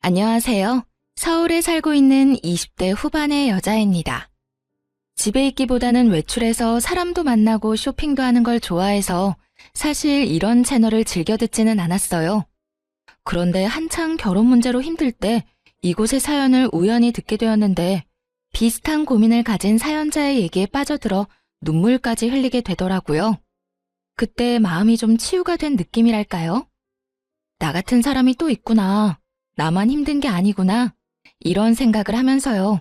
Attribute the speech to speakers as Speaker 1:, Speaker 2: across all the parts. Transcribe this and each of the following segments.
Speaker 1: 안녕하세요. 서울에 살고 있는 20대 후반의 여자입니다. 집에 있기보다는 외출해서 사람도 만나고 쇼핑도 하는 걸 좋아해서 사실 이런 채널을 즐겨 듣지는 않았어요. 그런데 한창 결혼 문제로 힘들 때 이곳의 사연을 우연히 듣게 되었는데 비슷한 고민을 가진 사연자의 얘기에 빠져들어 눈물까지 흘리게 되더라고요. 그때 마음이 좀 치유가 된 느낌이랄까요? 나 같은 사람이 또 있구나. 나만 힘든 게 아니구나. 이런 생각을 하면서요.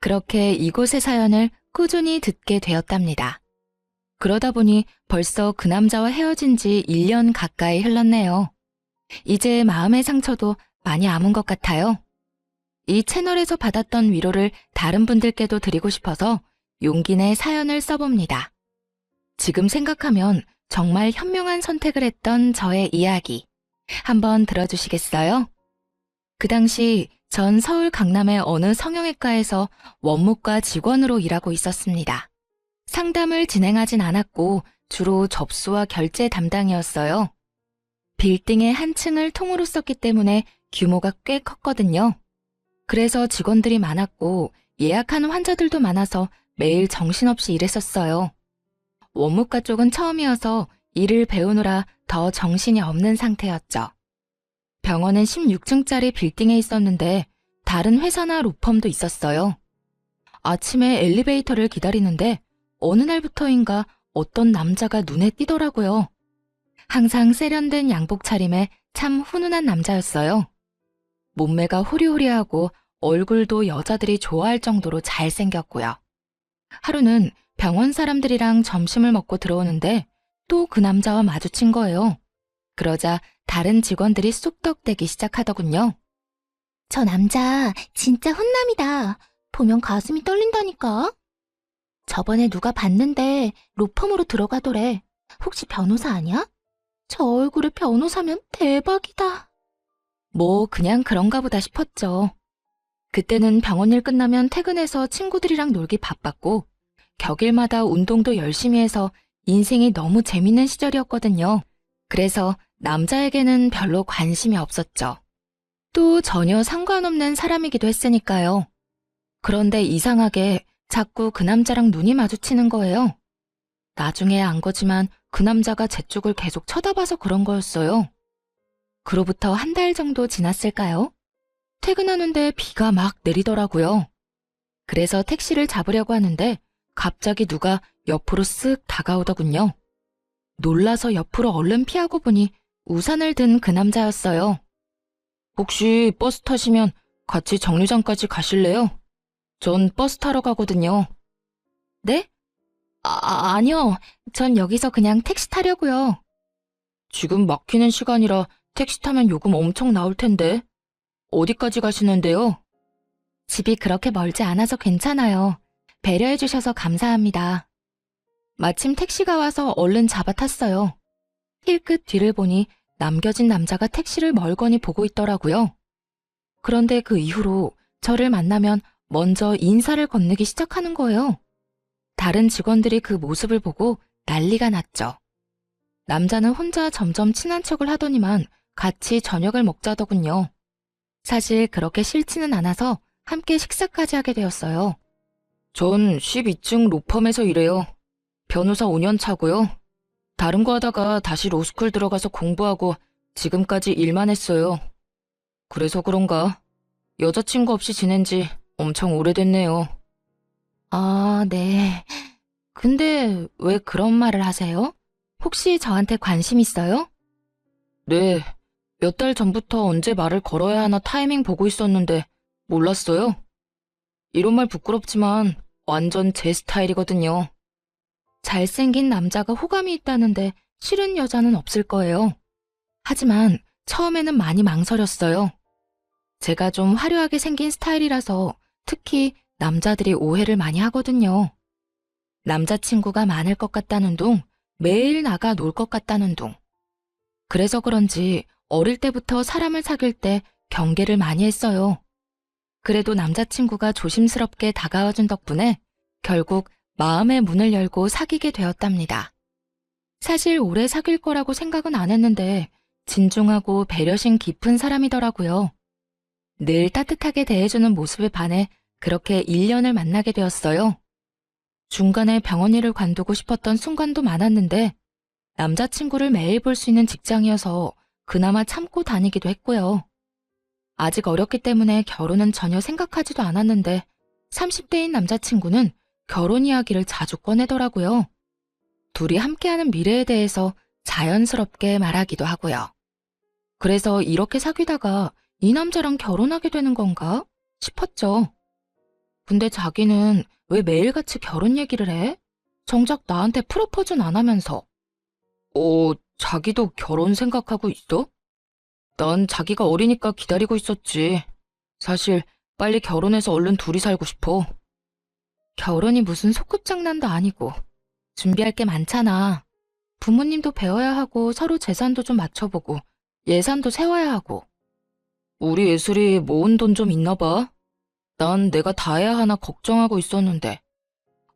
Speaker 1: 그렇게 이곳의 사연을 꾸준히 듣게 되었답니다. 그러다 보니 벌써 그 남자와 헤어진 지 1년 가까이 흘렀네요. 이제 마음의 상처도 많이 아문 것 같아요. 이 채널에서 받았던 위로를 다른 분들께도 드리고 싶어서 용기 내 사연을 써봅니다. 지금 생각하면 정말 현명한 선택을 했던 저의 이야기. 한번 들어주시겠어요? 그 당시 전 서울 강남의 어느 성형외과에서 원무과 직원으로 일하고 있었습니다. 상담을 진행하진 않았고 주로 접수와 결제 담당이었어요. 빌딩의 한 층을 통으로 썼기 때문에 규모가 꽤 컸거든요. 그래서 직원들이 많았고 예약하는 환자들도 많아서 매일 정신없이 일했었어요. 원무과 쪽은 처음이어서 일을 배우느라 더 정신이 없는 상태였죠. 병원은 16층짜리 빌딩에 있었는데 다른 회사나 로펌도 있었어요. 아침에 엘리베이터를 기다리는데 어느 날부터인가 어떤 남자가 눈에 띄더라고요. 항상 세련된 양복 차림에 참 훈훈한 남자였어요. 몸매가 호리호리하고 얼굴도 여자들이 좋아할 정도로 잘생겼고요. 하루는 병원 사람들이랑 점심을 먹고 들어오는데 또 그 남자와 마주친 거예요. 그러자 다른 직원들이 쑥덕대기 시작하더군요.
Speaker 2: 저 남자 진짜 훈남이다. 보면 가슴이 떨린다니까. 저번에 누가 봤는데 로펌으로 들어가더래. 혹시 변호사 아니야? 저 얼굴에 변호사면 대박이다.
Speaker 1: 뭐 그냥 그런가 보다 싶었죠. 그때는 병원 일 끝나면 퇴근해서 친구들이랑 놀기 바빴고 격일마다 운동도 열심히 해서 인생이 너무 재밌는 시절이었거든요. 그래서 남자에게는 별로 관심이 없었죠. 또 전혀 상관없는 사람이기도 했으니까요. 그런데 이상하게 자꾸 그 남자랑 눈이 마주치는 거예요. 나중에 안 거지만 그 남자가 제 쪽을 계속 쳐다봐서 그런 거였어요. 그로부터 한 달 정도 지났을까요? 퇴근하는데 비가 막 내리더라고요. 그래서 택시를 잡으려고 하는데 갑자기 누가 옆으로 쓱 다가오더군요. 놀라서 옆으로 얼른 피하고 보니 우산을 든 그 남자였어요. 혹시 버스 타시면 같이 정류장까지 가실래요? 전 버스 타러 가거든요. 네? 아니요. 전 여기서 그냥 택시 타려고요. 지금 막히는 시간이라 택시 타면 요금 엄청 나올 텐데. 어디까지 가시는데요? 집이 그렇게 멀지 않아서 괜찮아요. 배려해 주셔서 감사합니다. 마침 택시가 와서 얼른 잡아 탔어요. 힐끗 뒤를 보니 남겨진 남자가 택시를 멀거니 보고 있더라고요. 그런데 그 이후로 저를 만나면 먼저 인사를 건네기 시작하는 거예요. 다른 직원들이 그 모습을 보고 난리가 났죠. 남자는 혼자 점점 친한 척을 하더니만 같이 저녁을 먹자더군요. 사실 그렇게 싫지는 않아서 함께 식사까지 하게 되었어요. 전 12층 로펌에서 일해요. 변호사 5년 차고요. 다른 거 하다가 다시 로스쿨 들어가서 공부하고 지금까지 일만 했어요. 그래서 그런가 여자친구 없이 지낸 지 엄청 오래됐네요. 아, 네. 근데 왜 그런 말을 하세요? 혹시 저한테 관심 있어요? 네. 몇 달 전부터 언제 말을 걸어야 하나 타이밍 보고 있었는데 몰랐어요. 이런 말 부끄럽지만 완전 제 스타일이거든요. 잘생긴 남자가 호감이 있다는데 싫은 여자는 없을 거예요. 하지만 처음에는 많이 망설였어요. 제가 좀 화려하게 생긴 스타일이라서 특히 남자들이 오해를 많이 하거든요. 남자친구가 많을 것 같다는 둥, 매일 나가 놀 것 같다는 둥. 그래서 그런지 어릴 때부터 사람을 사귈 때 경계를 많이 했어요. 그래도 남자친구가 조심스럽게 다가와준 덕분에 결국 마음의 문을 열고 사귀게 되었답니다. 사실 오래 사귈 거라고 생각은 안 했는데 진중하고 배려심 깊은 사람이더라고요. 늘 따뜻하게 대해주는 모습에 반해 그렇게 1년을 만나게 되었어요. 중간에 병원 일을 관두고 싶었던 순간도 많았는데 남자친구를 매일 볼 수 있는 직장이어서 그나마 참고 다니기도 했고요. 아직 어렸기 때문에 결혼은 전혀 생각하지도 않았는데 30대인 남자친구는 결혼 이야기를 자주 꺼내더라고요. 둘이 함께하는 미래에 대해서 자연스럽게 말하기도 하고요. 그래서 이렇게 사귀다가 이 남자랑 결혼하게 되는 건가 싶었죠. 근데 자기는 왜 매일같이 결혼 얘기를 해? 정작 나한테 프로포즈는 안 하면서. 자기도 결혼 생각하고 있어? 난 자기가 어리니까 기다리고 있었지. 사실 빨리 결혼해서 얼른 둘이 살고 싶어. 결혼이 무슨 소꿉장난도 아니고 준비할 게 많잖아. 부모님도 배워야 하고 서로 재산도 좀 맞춰보고 예산도 세워야 하고. 우리 예슬이 모은 돈 좀 있나 봐. 난 내가 다 해야 하나 걱정하고 있었는데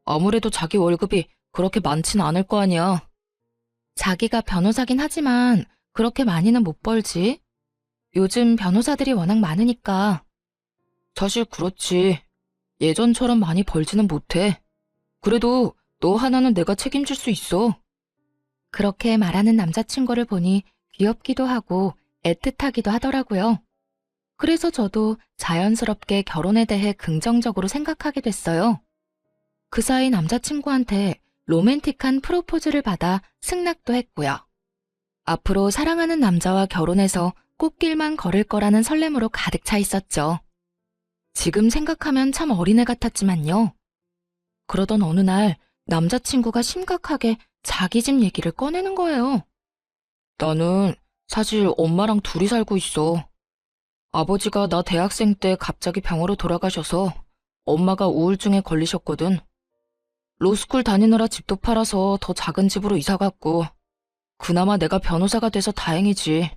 Speaker 1: 아무래도 자기 월급이 그렇게 많진 않을 거 아니야. 자기가 변호사긴 하지만 그렇게 많이는 못 벌지. 요즘 변호사들이 워낙 많으니까. 사실 그렇지. 예전처럼 많이 벌지는 못해. 그래도 너 하나는 내가 책임질 수 있어. 그렇게 말하는 남자친구를 보니 귀엽기도 하고 애틋하기도 하더라고요. 그래서 저도 자연스럽게 결혼에 대해 긍정적으로 생각하게 됐어요. 그 사이 남자친구한테 로맨틱한 프로포즈를 받아 승낙도 했고요. 앞으로 사랑하는 남자와 결혼해서 꽃길만 걸을 거라는 설렘으로 가득 차 있었죠. 지금 생각하면 참 어린애 같았지만요. 그러던 어느 날 남자친구가 심각하게 자기 집 얘기를 꺼내는 거예요. 나는 사실 엄마랑 둘이 살고 있어. 아버지가 나 대학생 때 갑자기 병으로 돌아가셔서 엄마가 우울증에 걸리셨거든. 로스쿨 다니느라 집도 팔아서 더 작은 집으로 이사 갔고 그나마 내가 변호사가 돼서 다행이지.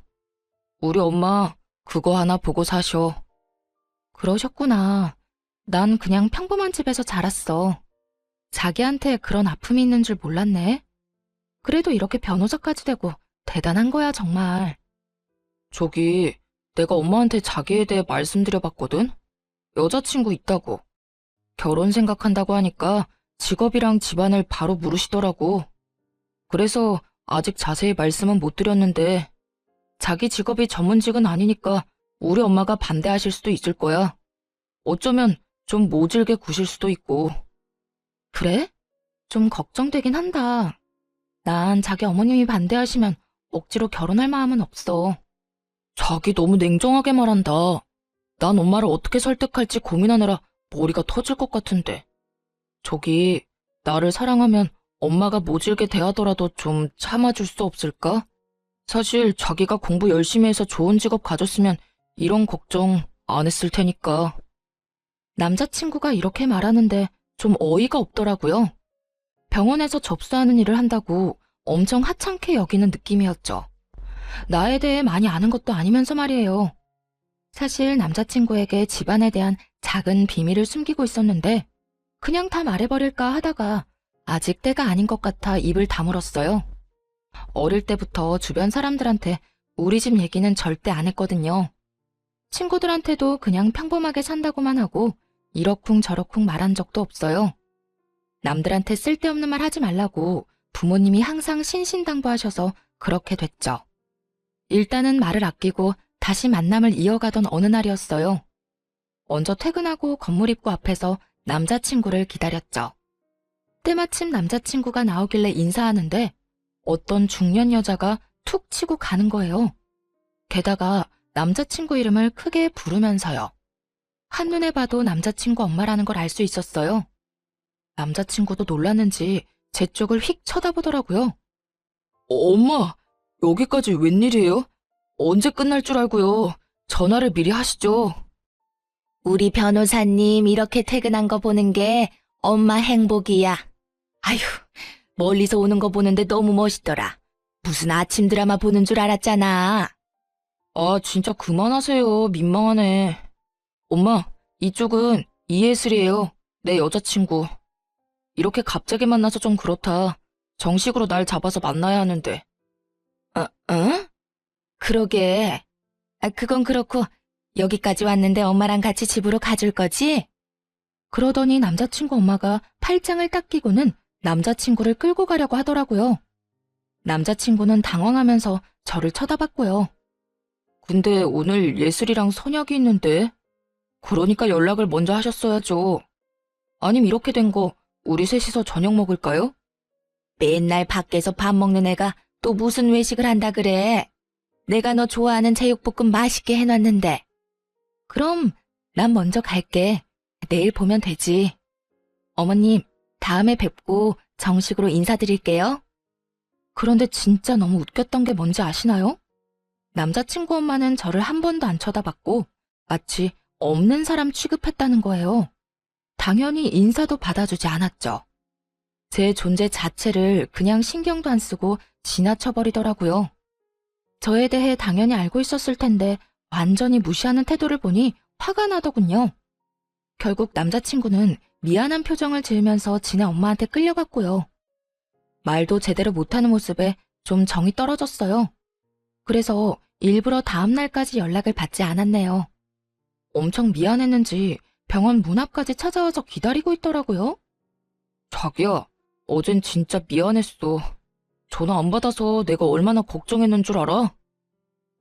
Speaker 1: 우리 엄마 그거 하나 보고 사셔. 그러셨구나. 난 그냥 평범한 집에서 자랐어. 자기한테 그런 아픔이 있는 줄 몰랐네. 그래도 이렇게 변호사까지 되고 대단한 거야 정말. 저기 내가 엄마한테 자기에 대해 말씀드려봤거든? 여자친구 있다고. 결혼 생각한다고 하니까 직업이랑 집안을 바로 물으시더라고. 그래서 아직 자세히 말씀은 못 드렸는데 자기 직업이 전문직은 아니니까 우리 엄마가 반대하실 수도 있을 거야. 어쩌면 좀 모질게 구실 수도 있고. 그래? 좀 걱정되긴 한다. 난 자기 어머님이 반대하시면 억지로 결혼할 마음은 없어. 자기 너무 냉정하게 말한다. 난 엄마를 어떻게 설득할지 고민하느라 머리가 터질 것 같은데. 저기, 나를 사랑하면 엄마가 모질게 대하더라도 좀 참아줄 수 없을까? 사실 자기가 공부 열심히 해서 좋은 직업 가졌으면 이런 걱정 안 했을 테니까. 남자친구가 이렇게 말하는데 좀 어이가 없더라고요. 병원에서 접수하는 일을 한다고 엄청 하찮게 여기는 느낌이었죠. 나에 대해 많이 아는 것도 아니면서 말이에요. 사실 남자친구에게 집안에 대한 작은 비밀을 숨기고 있었는데 그냥 다 말해버릴까 하다가 아직 때가 아닌 것 같아 입을 다물었어요. 어릴 때부터 주변 사람들한테 우리 집 얘기는 절대 안 했거든요. 친구들한테도 그냥 평범하게 산다고만 하고 이러쿵저러쿵 말한 적도 없어요. 남들한테 쓸데없는 말 하지 말라고 부모님이 항상 신신당부하셔서 그렇게 됐죠. 일단은 말을 아끼고 다시 만남을 이어가던 어느 날이었어요. 먼저 퇴근하고 건물 입구 앞에서 남자친구를 기다렸죠. 때마침 남자친구가 나오길래 인사하는데 어떤 중년 여자가 툭 치고 가는 거예요. 게다가 남자친구 이름을 크게 부르면서요. 한눈에 봐도 남자친구 엄마라는 걸 알 수 있었어요. 남자친구도 놀랐는지 제 쪽을 휙 쳐다보더라고요. 엄마, 여기까지 웬일이에요? 언제 끝날 줄 알고요. 전화를 미리 하시죠.
Speaker 2: 우리 변호사님 이렇게 퇴근한 거 보는 게 엄마 행복이야. 아휴, 멀리서 오는 거 보는데 너무 멋있더라. 무슨 아침 드라마 보는 줄 알았잖아.
Speaker 1: 아, 진짜 그만하세요. 민망하네. 엄마, 이쪽은 이예슬이에요. 내 여자친구. 이렇게 갑자기 만나서 좀 그렇다. 정식으로 날 잡아서 만나야 하는데. 응? 그러게. 그건 그렇고
Speaker 2: 여기까지 왔는데 엄마랑 같이 집으로 가줄 거지?
Speaker 1: 그러더니 남자친구 엄마가 팔짱을 딱 끼고는 남자친구를 끌고 가려고 하더라고요. 남자친구는 당황하면서 저를 쳐다봤고요. 근데 오늘 예슬이랑 선약이 있는데? 그러니까 연락을 먼저 하셨어야죠. 아님 이렇게 된 거 우리 셋이서 저녁 먹을까요?
Speaker 2: 맨날 밖에서 밥 먹는 애가 또 무슨 외식을 한다 그래? 내가 너 좋아하는 제육볶음 맛있게 해놨는데.
Speaker 1: 그럼 난 먼저 갈게. 내일 보면 되지. 어머님, 다음에 뵙고 정식으로 인사드릴게요. 그런데 진짜 너무 웃겼던 게 뭔지 아시나요? 남자친구 엄마는 저를 한 번도 안 쳐다봤고 마치 없는 사람 취급했다는 거예요. 당연히 인사도 받아주지 않았죠. 제 존재 자체를 그냥 신경도 안 쓰고 지나쳐버리더라고요. 저에 대해 당연히 알고 있었을 텐데 완전히 무시하는 태도를 보니 화가 나더군요. 결국 남자친구는 미안한 표정을 지으면서 지네 엄마한테 끌려갔고요. 말도 제대로 못하는 모습에 좀 정이 떨어졌어요. 그래서 일부러 다음 날까지 연락을 받지 않았네요. 엄청 미안했는지 병원 문 앞까지 찾아와서 기다리고 있더라고요. 자기야, 어젠 진짜 미안했어. 전화 안 받아서 내가 얼마나 걱정했는 줄 알아?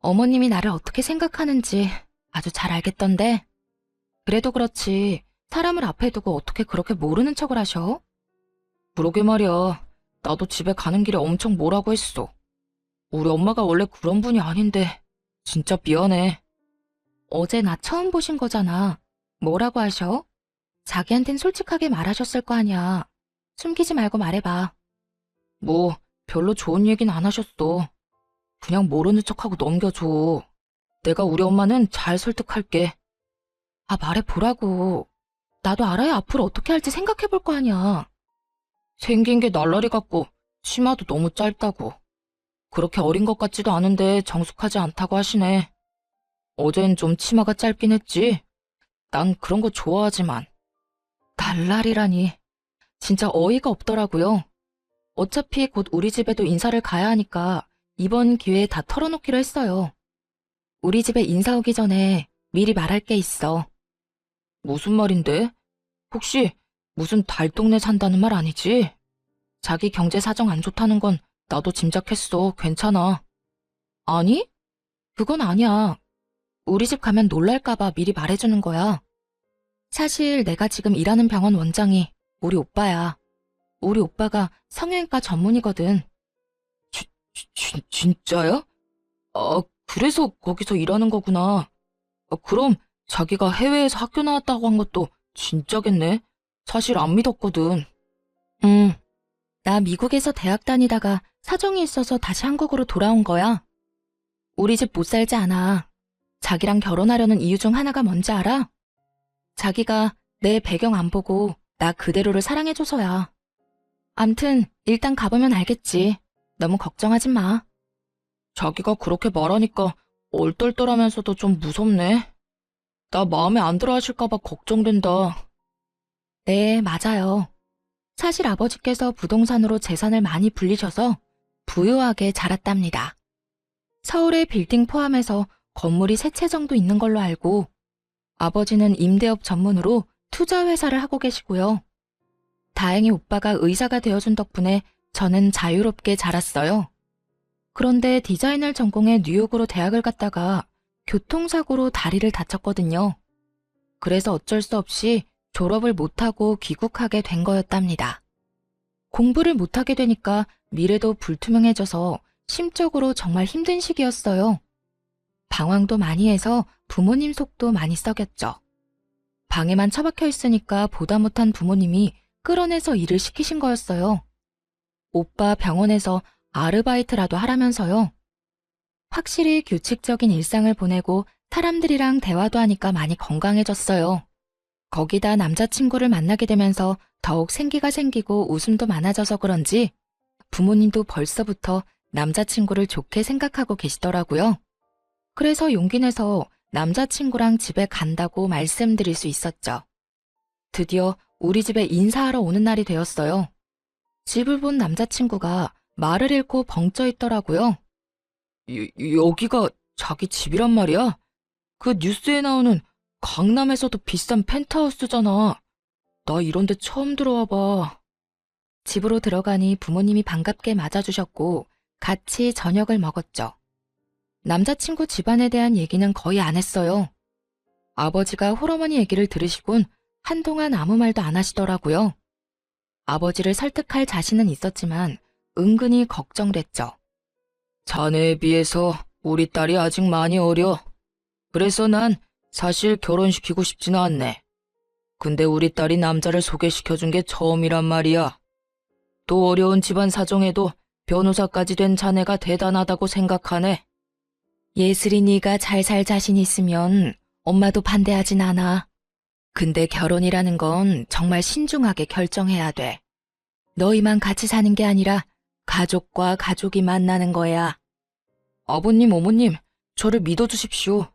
Speaker 1: 어머님이 나를 어떻게 생각하는지 아주 잘 알겠던데. 그래도 그렇지 사람을 앞에 두고 어떻게 그렇게 모르는 척을 하셔? 그러게 말이야. 나도 집에 가는 길에 엄청 뭐라고 했어. 우리 엄마가 원래 그런 분이 아닌데 진짜 미안해. 어제 나 처음 보신 거잖아. 뭐라고 하셔? 자기한텐 솔직하게 말하셨을 거 아니야. 숨기지 말고 말해봐. 뭐 별로 좋은 얘기는 안 하셨어. 그냥 모르는 척하고 넘겨줘. 내가 우리 엄마는 잘 설득할게. 아, 말해보라고. 나도 알아야 앞으로 어떻게 할지 생각해볼 거 아니야. 생긴 게 날라리 같고 치마도 너무 짧다고. 그렇게 어린 것 같지도 않은데 정숙하지 않다고 하시네. 어젠 좀 치마가 짧긴 했지. 난 그런 거 좋아하지만. 날라리라니. 진짜 어이가 없더라고요. 어차피 곧 우리 집에도 인사를 가야 하니까 이번 기회에 다 털어놓기로 했어요. 우리 집에 인사 오기 전에 미리 말할 게 있어. 무슨 말인데? 혹시 무슨 달동네 산다는 말 아니지? 자기 경제 사정 안 좋다는 건 나도 짐작했어. 괜찮아. 아니? 그건 아니야. 우리 집 가면 놀랄까봐 미리 말해주는 거야. 사실 내가 지금 일하는 병원 원장이 우리 오빠야. 우리 오빠가 성형외과 전문이거든. 진짜야? 아, 그래서 거기서 일하는 거구나. 아, 그럼 자기가 해외에서 학교 나왔다고 한 것도 진짜겠네. 사실 안 믿었거든. 응. 나 미국에서 대학 다니다가 사정이 있어서 다시 한국으로 돌아온 거야. 우리 집 못 살지 않아. 자기랑 결혼하려는 이유 중 하나가 뭔지 알아? 자기가 내 배경 안 보고 나 그대로를 사랑해줘서야. 암튼 일단 가보면 알겠지. 너무 걱정하지 마. 자기가 그렇게 말하니까 얼떨떨하면서도 좀 무섭네. 나 마음에 안 들어 하실까봐 걱정된다. 네, 맞아요. 사실 아버지께서 부동산으로 재산을 많이 불리셔서 부유하게 자랐답니다. 서울의 빌딩 포함해서 건물이 3채 정도 있는 걸로 알고 아버지는 임대업 전문으로 투자회사를 하고 계시고요. 다행히 오빠가 의사가 되어준 덕분에 저는 자유롭게 자랐어요. 그런데 디자인을 전공해 뉴욕으로 대학을 갔다가 교통사고로 다리를 다쳤거든요. 그래서 어쩔 수 없이 졸업을 못하고 귀국하게 된 거였답니다. 공부를 못하게 되니까 미래도 불투명해져서 심적으로 정말 힘든 시기였어요. 방황도 많이 해서 부모님 속도 많이 썩였죠. 방에만 처박혀 있으니까 보다 못한 부모님이 끌어내서 일을 시키신 거였어요. 오빠 병원에서 아르바이트라도 하라면서요. 확실히 규칙적인 일상을 보내고 사람들이랑 대화도 하니까 많이 건강해졌어요. 거기다 남자친구를 만나게 되면서 더욱 생기가 생기고 웃음도 많아져서 그런지 부모님도 벌써부터 남자친구를 좋게 생각하고 계시더라고요. 그래서 용기 내서 남자친구랑 집에 간다고 말씀드릴 수 있었죠. 드디어 우리 집에 인사하러 오는 날이 되었어요. 집을 본 남자친구가 말을 잃고 벙쪄 있더라고요. 여기가 자기 집이란 말이야? 그 뉴스에 나오는 강남에서도 비싼 펜트하우스잖아. 나 이런 데 처음 들어와 봐. 집으로 들어가니 부모님이 반갑게 맞아주셨고 같이 저녁을 먹었죠. 남자친구 집안에 대한 얘기는 거의 안 했어요. 아버지가 홀어머니 얘기를 들으시곤 한동안 아무 말도 안 하시더라고요. 아버지를 설득할 자신은 있었지만 은근히 걱정됐죠. 자네에 비해서 우리 딸이 아직 많이 어려. 그래서 난 사실 결혼시키고 싶지는 않네. 근데 우리 딸이 남자를 소개시켜준 게 처음이란 말이야. 또 어려운 집안 사정에도 변호사까지 된 자네가 대단하다고 생각하네. 예슬이 네가 잘 살 자신 있으면 엄마도 반대하진 않아. 근데 결혼이라는 건 정말 신중하게 결정해야 돼. 너희만 같이 사는 게 아니라 가족과 가족이 만나는 거야. 아버님, 어머님, 저를 믿어주십시오.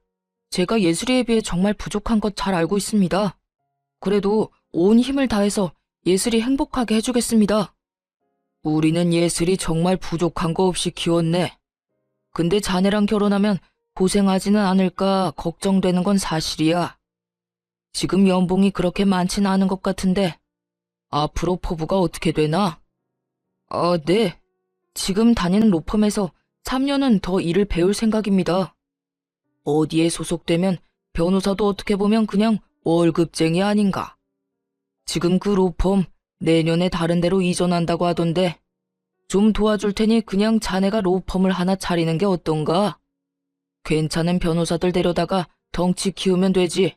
Speaker 1: 제가 예슬이에 비해 정말 부족한 것 잘 알고 있습니다. 그래도 온 힘을 다해서 예슬이 행복하게 해주겠습니다. 우리는 예슬이 정말 부족한 거 없이 키웠네. 근데 자네랑 결혼하면 고생하지는 않을까 걱정되는 건 사실이야. 지금 연봉이 그렇게 많지는 않은 것 같은데 앞으로 포부가 어떻게 되나? 네. 지금 다니는 로펌에서 3년은 더 일을 배울 생각입니다. 어디에 소속되면 변호사도 어떻게 보면 그냥 월급쟁이 아닌가. 지금 그 로펌 내년에 다른 데로 이전한다고 하던데 좀 도와줄 테니 그냥 자네가 로펌을 하나 차리는 게 어떤가? 괜찮은 변호사들 데려다가 덩치 키우면 되지.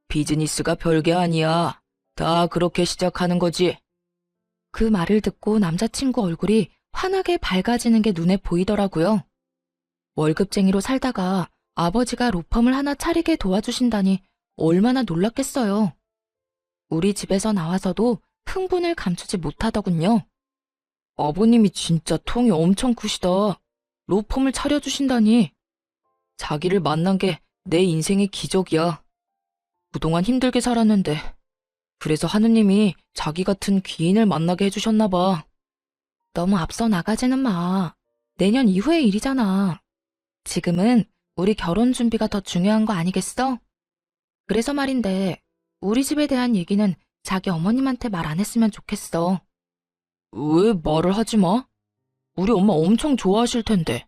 Speaker 1: 비즈니스가 별게 아니야. 다 그렇게 시작하는 거지. 그 말을 듣고 남자친구 얼굴이 환하게 밝아지는 게 눈에 보이더라고요. 월급쟁이로 살다가 아버지가 로펌을 하나 차리게 도와주신다니 얼마나 놀랐겠어요. 우리 집에서 나와서도 흥분을 감추지 못하더군요. 아버님이 진짜 통이 엄청 크시다. 로펌을 차려주신다니. 자기를 만난 게 내 인생의 기적이야. 그동안 힘들게 살았는데 그래서 하느님이 자기 같은 귀인을 만나게 해주셨나 봐. 너무 앞서 나가지는 마. 내년 이후의 일이잖아. 지금은 우리 결혼 준비가 더 중요한 거 아니겠어? 그래서 말인데 우리 집에 대한 얘기는 자기 어머님한테 말 안 했으면 좋겠어. 왜 말을 하지 마? 우리 엄마 엄청 좋아하실 텐데.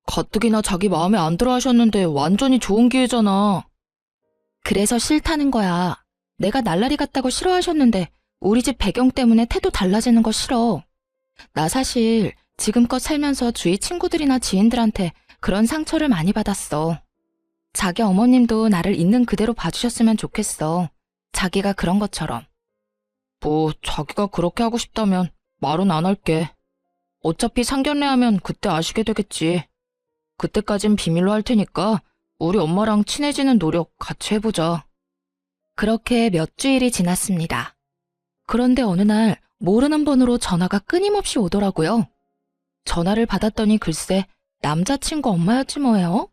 Speaker 1: 가뜩이나 자기 마음에 안 들어 하셨는데 완전히 좋은 기회잖아. 그래서 싫다는 거야. 내가 날라리 같다고 싫어하셨는데 우리 집 배경 때문에 태도 달라지는 거 싫어. 나 사실 지금껏 살면서 주위 친구들이나 지인들한테 그런 상처를 많이 받았어. 자기 어머님도 나를 있는 그대로 봐주셨으면 좋겠어. 자기가 그런 것처럼. 뭐 자기가 그렇게 하고 싶다면 말은 안 할게. 어차피 상견례하면 그때 아시게 되겠지. 그때까진 비밀로 할 테니까 우리 엄마랑 친해지는 노력 같이 해보자. 그렇게 몇 주일이 지났습니다. 그런데 어느 날 모르는 번호로 전화가 끊임없이 오더라고요. 전화를 받았더니 글쎄 남자친구 엄마였지 뭐예요.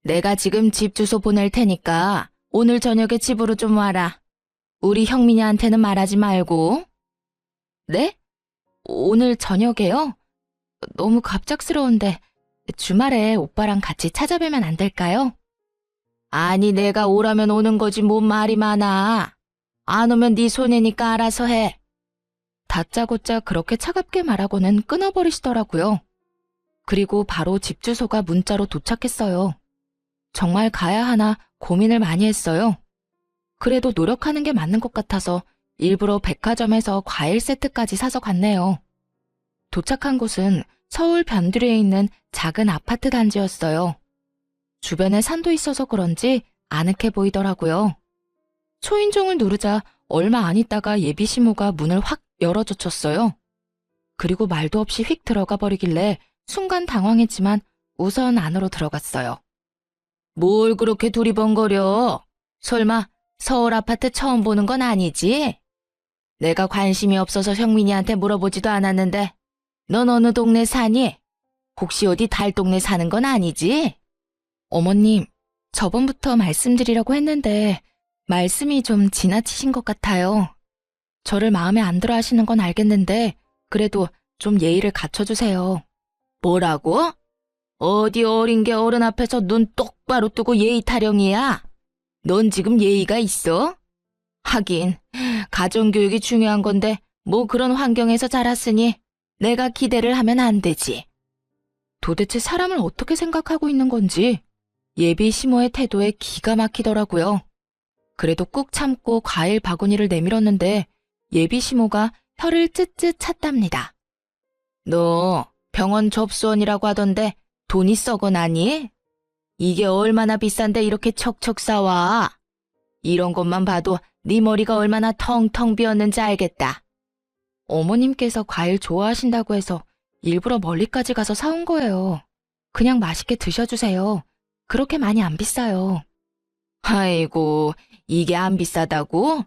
Speaker 1: 내가 지금 집 주소 보낼 테니까 오늘 저녁에 집으로 좀 와라. 우리 형민이한테는 말하지 말고. 네? 오늘 저녁에요? 너무 갑작스러운데 주말에 오빠랑 같이 찾아뵈면 안 될까요? 아니 내가 오라면 오는 거지 뭔 말이 많아. 안 오면 네 손해니까 알아서 해. 다짜고짜 그렇게 차갑게 말하고는 끊어버리시더라고요. 그리고 바로 집 주소가 문자로 도착했어요. 정말 가야 하나 고민을 많이 했어요. 그래도 노력하는 게 맞는 것 같아서 일부러 백화점에서 과일 세트까지 사서 갔네요. 도착한 곳은 서울 변두리에 있는 작은 아파트 단지였어요. 주변에 산도 있어서 그런지 아늑해 보이더라고요. 초인종을 누르자 얼마 안 있다가 예비 시모가 문을 확 열어젖혔어요. 그리고 말도 없이 휙 들어가 버리길래 순간 당황했지만 우선 안으로 들어갔어요. 뭘 그렇게 두리번거려? 설마 서울 아파트 처음 보는 건 아니지? 내가 관심이 없어서 형민이한테 물어보지도 않았는데 넌 어느 동네 사니? 혹시 어디 달동네 사는 건 아니지? 어머님, 저번부터 말씀드리려고 했는데 말씀이 좀 지나치신 것 같아요. 저를 마음에 안 들어 하시는 건 알겠는데 그래도 좀 예의를 갖춰주세요. 뭐라고?
Speaker 2: 어디 어린 게 어른 앞에서 눈 똑바로 뜨고 예의 타령이야? 넌 지금 예의가 있어? 하긴 가정교육이 중요한 건데 뭐 그런 환경에서 자랐으니 내가 기대를 하면 안 되지.
Speaker 1: 도대체 사람을 어떻게 생각하고 있는 건지 예비 시모의 태도에 기가 막히더라고요. 그래도 꾹 참고 과일 바구니를 내밀었는데 예비 시모가 혀를 쯧쯧 찼답니다.
Speaker 2: 너 병원 접수원이라고 하던데 돈이 썩어나니? 이게 얼마나 비싼데 이렇게 척척 싸와? 이런 것만 봐도 네 머리가 얼마나 텅텅 비었는지 알겠다.
Speaker 1: 어머님께서 과일 좋아하신다고 해서 일부러 멀리까지 가서 사온 거예요. 그냥 맛있게 드셔주세요. 그렇게 많이 안 비싸요.
Speaker 2: 아이고, 이게 안 비싸다고?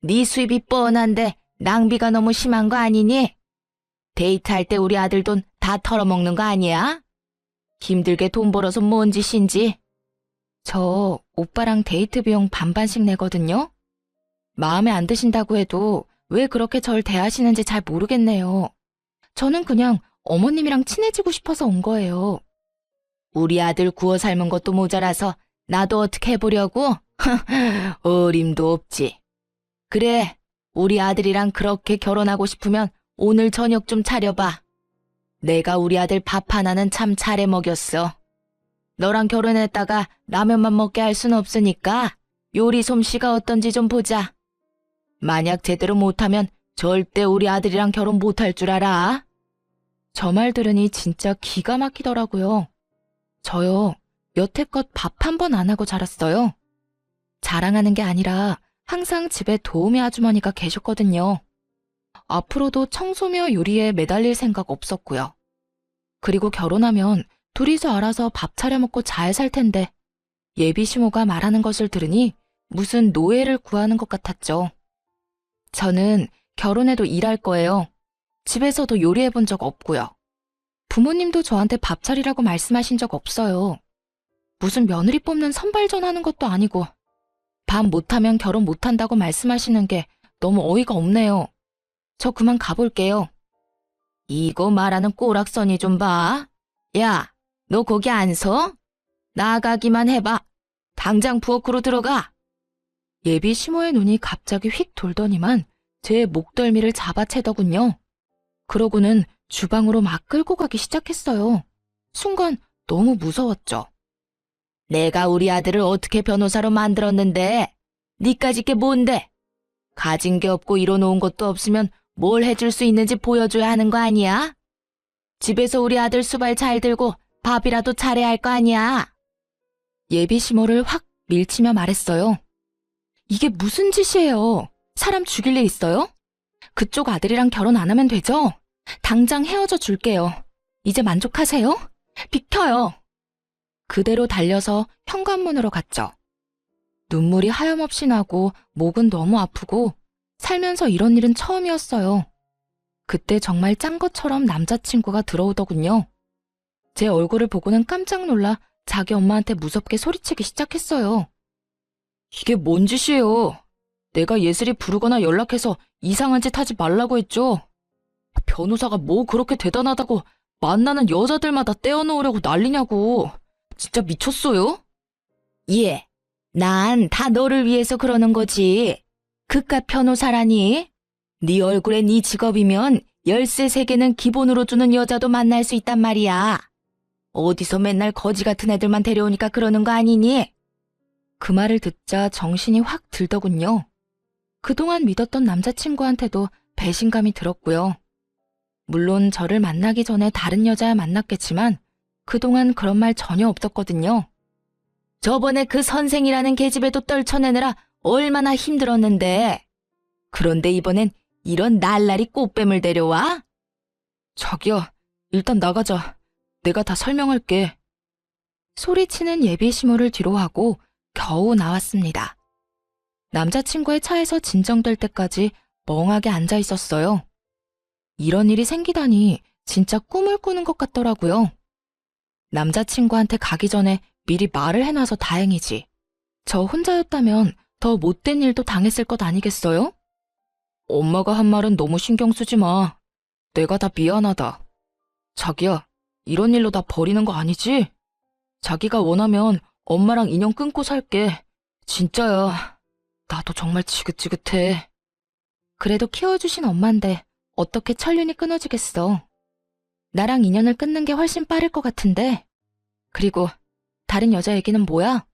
Speaker 2: 네 수입이 뻔한데 낭비가 너무 심한 거 아니니? 데이트할 때 우리 아들 돈 다 털어먹는 거 아니야? 힘들게 돈 벌어서 뭔 짓인지.
Speaker 1: 저 오빠랑 데이트 비용 반반씩 내거든요. 마음에 안 드신다고 해도 왜 그렇게 절 대하시는지 잘 모르겠네요. 저는 그냥 어머님이랑 친해지고 싶어서 온 거예요.
Speaker 2: 우리 아들 구워 삶은 것도 모자라서 나도 어떻게 해보려고? 어림도 없지. 그래, 우리 아들이랑 그렇게 결혼하고 싶으면 오늘 저녁 좀 차려봐. 내가 우리 아들 밥 하나는 참 잘해 먹였어. 너랑 결혼했다가 라면만 먹게 할 순 없으니까 요리 솜씨가 어떤지 좀 보자. 만약 제대로 못하면 절대 우리 아들이랑 결혼 못할 줄 알아.
Speaker 1: 저 말 들으니 진짜 기가 막히더라고요. 저요, 여태껏 밥 한 번 안 하고 자랐어요. 자랑하는 게 아니라 항상 집에 도우미 아주머니가 계셨거든요. 앞으로도 청소며 요리에 매달릴 생각 없었고요. 그리고 결혼하면 둘이서 알아서 밥 차려 먹고 잘 살 텐데 예비 시모가 말하는 것을 들으니 무슨 노예를 구하는 것 같았죠. 저는 결혼해도 일할 거예요. 집에서도 요리해 본 적 없고요. 부모님도 저한테 밥 차리라고 말씀하신 적 없어요. 무슨 며느리 뽑는 선발전 하는 것도 아니고 밥 못하면 결혼 못한다고 말씀하시는 게 너무 어이가 없네요. 저 그만 가볼게요.
Speaker 2: 이거 말하는 꼬락서니 좀 봐. 야, 너 거기 안 서? 나가기만 해봐. 당장 부엌으로 들어가.
Speaker 1: 예비 시모의 눈이 갑자기 휙 돌더니만 제 목덜미를 잡아채더군요. 그러고는 주방으로 막 끌고 가기 시작했어요. 순간 너무 무서웠죠.
Speaker 2: 내가 우리 아들을 어떻게 변호사로 만들었는데 니까짓 게 뭔데? 가진 게 없고 이뤄놓은 것도 없으면 뭘 해줄 수 있는지 보여줘야 하는 거 아니야? 집에서 우리 아들 수발 잘 들고 밥이라도 잘해야 할 거 아니야?
Speaker 1: 예비 시모를 확 밀치며 말했어요. 이게 무슨 짓이에요? 사람 죽일 일 있어요? 그쪽 아들이랑 결혼 안 하면 되죠? 당장 헤어져 줄게요. 이제 만족하세요? 비켜요. 그대로 달려서 현관문으로 갔죠. 눈물이 하염없이 나고 목은 너무 아프고 살면서 이런 일은 처음이었어요. 그때 정말 짠 것처럼 남자친구가 들어오더군요. 제 얼굴을 보고는 깜짝 놀라 자기 엄마한테 무섭게 소리치기 시작했어요. 이게 뭔 짓이에요? 내가 예슬이 부르거나 연락해서 이상한 짓 하지 말라고 했죠? 변호사가 뭐 그렇게 대단하다고 만나는 여자들마다 떼어놓으려고 난리냐고. 진짜 미쳤어요?
Speaker 2: 예, 난 다 너를 위해서 그러는 거지. 그깟 변호사라니? 네 얼굴에 네 직업이면 열쇠 3개는 기본으로 주는 여자도 만날 수 있단 말이야. 어디서 맨날 거지 같은 애들만 데려오니까 그러는 거 아니니?
Speaker 1: 그 말을 듣자 정신이 확 들더군요. 그동안 믿었던 남자친구한테도 배신감이 들었고요. 물론 저를 만나기 전에 다른 여자야 만났겠지만 그동안 그런 말 전혀 없었거든요.
Speaker 2: 저번에 그 선생이라는 계집애도 떨쳐내느라 얼마나 힘들었는데. 그런데 이번엔 이런 날라리 꽃뱀을 데려와?
Speaker 1: 자기야, 일단 나가자. 내가 다 설명할게. 소리치는 예비 시모를 뒤로 하고 겨우 나왔습니다. 남자친구의 차에서 진정될 때까지 멍하게 앉아 있었어요. 이런 일이 생기다니 진짜 꿈을 꾸는 것 같더라고요. 남자친구한테 가기 전에 미리 말을 해놔서 다행이지. 저 혼자였다면 더 못된 일도 당했을 것 아니겠어요? 엄마가 한 말은 너무 신경 쓰지 마. 내가 다 미안하다. 자기야, 이런 일로 나 버리는 거 아니지? 자기가 원하면 엄마랑 인연 끊고 살게. 진짜야. 나도 정말 지긋지긋해.
Speaker 2: 그래도 키워주신 엄만데 어떻게 천륜이 끊어지겠어. 나랑 인연을 끊는 게 훨씬 빠를 것 같은데. 그리고 다른 여자 얘기는 뭐야?